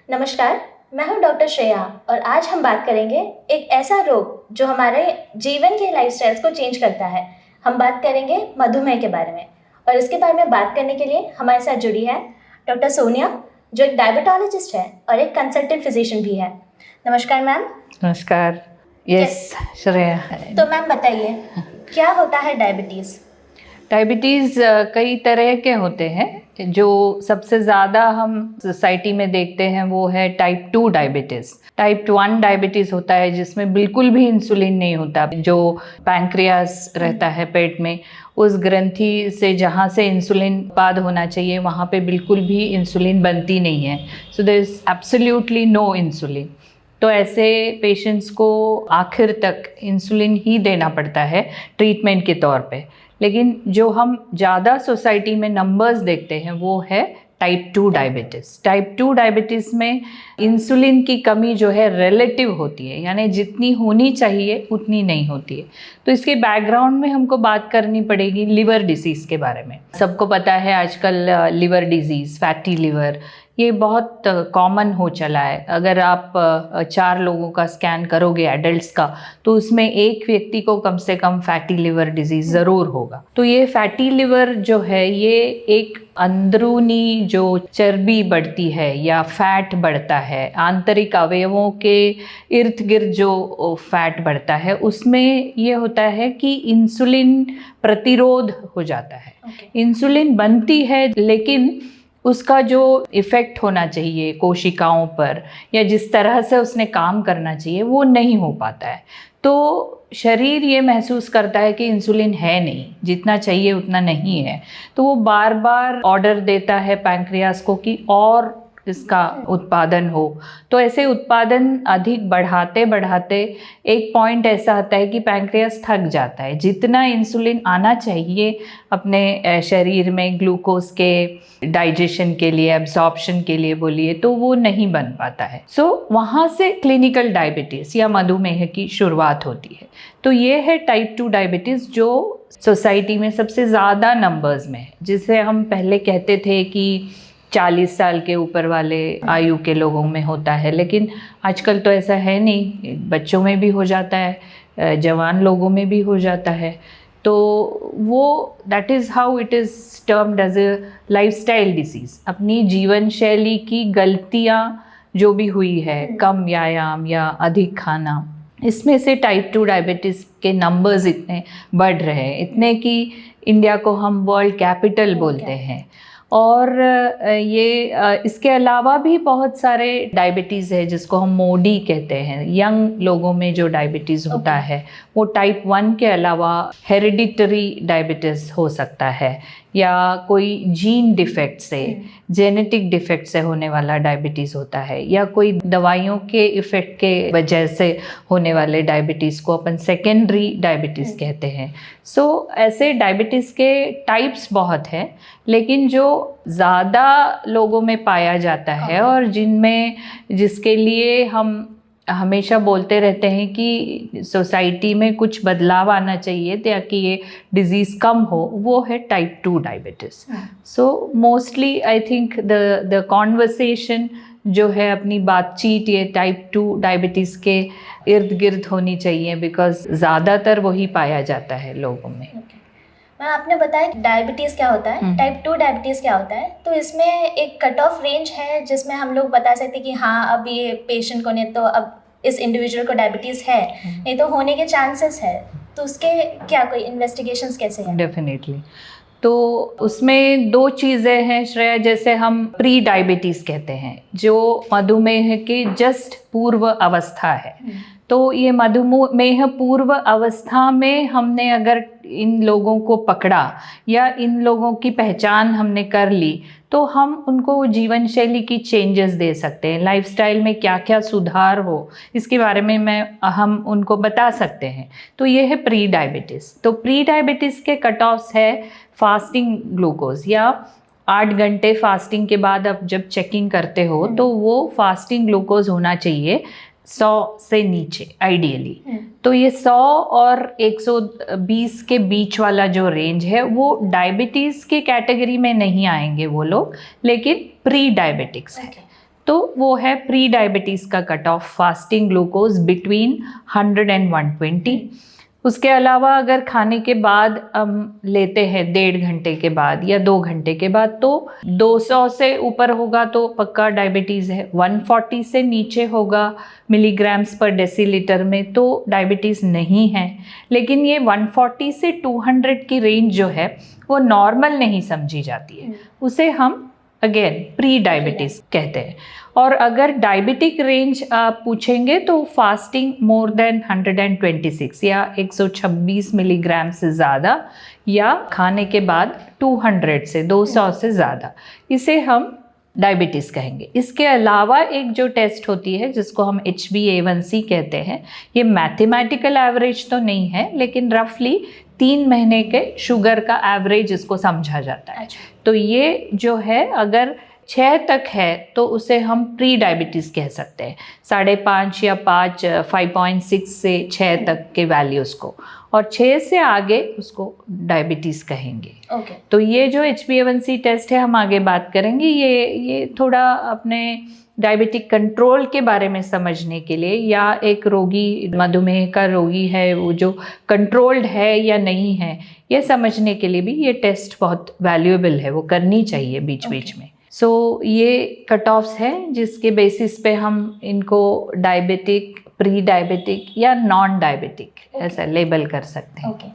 नमस्कार, मैं हूं डॉक्टर श्रेया और आज हम बात करेंगे एक ऐसा रोग जो हमारे जीवन के लाइफस्टाइल्स को चेंज करता है। हम बात करेंगे मधुमेह के बारे में और इसके बारे में बात करने के लिए हमारे साथ जुड़ी है डॉक्टर सोनिया, जो एक डायबिटोलॉजिस्ट है और एक कंसल्टेंट फिजिशियन भी है। नमस्कार मैम। नमस्कार। यस श्रेया। तो मैम बताइए, क्या होता है डायबिटीज़? डायबिटीज़ कई तरह के होते हैं। जो सबसे ज़्यादा हम सोसाइटी में देखते हैं वो है टाइप 2 डायबिटीज़। टाइप 1 डायबिटीज़ होता है जिसमें बिल्कुल भी इंसुलिन नहीं होता। जो पैंक्रियास रहता है पेट में, उस ग्रंथि से जहाँ से इंसुलिन उत्पाद होना चाहिए वहाँ पे बिल्कुल भी इंसुलिन बनती नहीं है। So there is absolutely no insulin. तो ऐसे पेशेंट्स को आखिर तक इंसुलिन ही देना पड़ता है ट्रीटमेंट के तौर पे। लेकिन जो हम ज़्यादा सोसाइटी में नंबर्स देखते हैं वो है टाइप 2 डायबिटीज़। टाइप 2 डायबिटीज़ में इंसुलिन की कमी जो है रिलेटिव होती है, यानी जितनी होनी चाहिए उतनी नहीं होती है। तो इसके बैकग्राउंड में हमको बात करनी पड़ेगी लिवर डिसीज़ के बारे में। सबको पता है आजकल लिवर डिजीज़, फैटी लिवर, ये बहुत कॉमन हो चला है। अगर आप 4 लोगों का स्कैन करोगे एडल्ट्स का, तो उसमें एक व्यक्ति को कम से कम फैटी लिवर डिजीज़ ज़रूर होगा। तो ये फैटी लिवर जो है ये एक अंदरूनी जो चर्बी बढ़ती है या फैट बढ़ता है, आंतरिक अवयवों के इर्द गिर्द जो फैट बढ़ता है, उसमें ये होता है कि इंसुलिन प्रतिरोध हो जाता है। इंसुलिन बनती है लेकिन उसका जो इफ़ेक्ट होना चाहिए कोशिकाओं पर या जिस तरह से उसने काम करना चाहिए वो नहीं हो पाता है। तो शरीर ये महसूस करता है कि इंसुलिन है नहीं, जितना चाहिए उतना नहीं है। तो वो बार बार ऑर्डर देता है पैंक्रियास को कि और इसका उत्पादन हो। तो ऐसे उत्पादन अधिक बढ़ाते बढ़ाते एक पॉइंट ऐसा आता है कि पैंक्रियास थक जाता है। जितना इंसुलिन आना चाहिए अपने शरीर में ग्लूकोज के डाइजेशन के लिए, एब्जॉर्प्शन के लिए बोलिए, तो वो नहीं बन पाता है। सो वहाँ से क्लिनिकल डायबिटीज़ या मधुमेह की शुरुआत होती है। तो ये है टाइप 2 डायबिटीज़ जो सोसाइटी में सबसे ज़्यादा नंबर्स में है, जिसे हम पहले कहते थे कि 40 साल के ऊपर वाले आयु के लोगों में होता है, लेकिन आजकल तो ऐसा है नहीं। बच्चों में भी हो जाता है, जवान लोगों में भी हो जाता है। तो वो that is how it is termed as a lifestyle disease. अपनी जीवन शैली की गलतियाँ जो भी हुई है, कम व्यायाम या अधिक खाना, इसमें से टाइप 2 डायबिटीज़ के नंबर्स इतने बढ़ रहे हैं, इतने कि इंडिया को हम वर्ल्ड कैपिटल बोलते हैं। और ये इसके अलावा भी बहुत सारे डायबिटीज़ है जिसको हम मोडी कहते हैं। यंग लोगों में जो डायबिटीज़ होता है वो टाइप 1 के अलावा हेरिडिटरी डायबिटीज़ हो सकता है या कोई जीन डिफेक्ट से, जेनेटिक डिफेक्ट से होने वाला डायबिटीज़ होता है, या कोई दवाइयों के इफ़ेक्ट के वजह से होने वाले डायबिटीज़ को अपन सेकेंडरी डायबिटीज़ कहते हैं। सो ऐसे डायबिटीज़ के टाइप्स बहुत हैं, लेकिन जो ज़्यादा लोगों में पाया जाता है और जिसके लिए हम हमेशा बोलते रहते हैं कि सोसाइटी में कुछ बदलाव आना चाहिए ताकि ये डिज़ीज़ कम हो, वो है type 2 diabetes. So mostly I think the conversation जो है, अपनी बातचीत ये टाइप 2 डायबिटीज़ के इर्द गिर्द होनी चाहिए, बिकॉज ज़्यादातर वही पाया जाता है लोगों में। मैम, आपने बताया डायबिटीज़ क्या होता है, टाइप 2 डायबिटीज़ क्या होता है, तो इसमें एक कट ऑफ रेंज है जिसमें हम लोग बता सकते हैं कि हाँ अब ये पेशेंट को, नहीं तो अब इस इंडिविजुअल को डायबिटीज़ है, नहीं तो होने के चांसेस है, तो उसके क्या कोई इन्वेस्टिगेशंस कैसे हैं? डेफिनेटली। तो उसमें 2 चीज़ें हैं श्रेया। जैसे हम प्री डायबिटीज़ कहते हैं, जो मधुमेह के जस्ट पूर्व अवस्था है। तो ये मधुमेह पूर्व अवस्था में हमने अगर इन लोगों को पकड़ा या इन लोगों की पहचान हमने कर ली, तो हम उनको जीवन शैली की चेंजेस दे सकते हैं। लाइफस्टाइल में क्या क्या सुधार हो इसके बारे में हम उनको बता सकते हैं। तो ये है प्री डायबिटीज़। तो प्री डायबिटीज़ के कट ऑफ्स है फास्टिंग ग्लूकोज, या 8 घंटे फास्टिंग के बाद आप जब चेकिंग करते हो तो वो फास्टिंग ग्लूकोज होना चाहिए 100 से नीचे आइडियली। तो ये 100 और 120 के बीच वाला जो रेंज है वो डायबिटीज़ के कैटेगरी में नहीं आएंगे वो लोग, लेकिन प्री डायबिटिक्स है। तो वो है प्री डायबिटीज़ का cut off fasting glucose between 100 and 120। उसके अलावा अगर खाने के बाद हम लेते हैं 1.5 घंटे के बाद या 2 घंटे के बाद, तो 200 से ऊपर होगा तो पक्का डायबिटीज़ है। 140 से नीचे होगा मिलीग्राम्स पर डेसीलीटर में तो डायबिटीज़ नहीं है। लेकिन ये 140 से 200 की रेंज जो है वो नॉर्मल नहीं समझी जाती है, उसे हम अगेन प्री डायबिटीज़ कहते हैं। और अगर डायबिटिक रेंज आप पूछेंगे तो फास्टिंग मोर देन 126 या 126 मिलीग्राम से ज़्यादा, या खाने के बाद 200 से 200 से ज़्यादा, इसे हम डायबिटीज़ कहेंगे। इसके अलावा एक जो टेस्ट होती है जिसको हम HbA1c कहते हैं, ये मैथमेटिकल एवरेज तो नहीं है लेकिन रफली 3 महीने के शुगर का एवरेज इसको समझा जाता है। तो ये जो है अगर 6 तक है तो उसे हम प्री डायबिटीज़ कह सकते हैं, 5.5 या 5, 5.6 से 6 तक के वैल्यूज़ को, और 6 से आगे उसको डायबिटीज़ कहेंगे। तो ये जो HbA1c टेस्ट है हम आगे बात करेंगे, ये थोड़ा अपने डायबिटिक कंट्रोल के बारे में समझने के लिए, या एक रोगी मधुमेह का रोगी है वो जो कंट्रोल्ड है या नहीं है, ये समझने के लिए भी ये टेस्ट बहुत वैल्यूएबल है, वो करनी चाहिए बीच बीच में। सो ये कट ऑफ्स हैं जिसके बेसिस पे हम इनको डायबिटिक, प्री डायबिटिक या नॉन डायबिटिक ऐसा लेबल कर सकते हैं।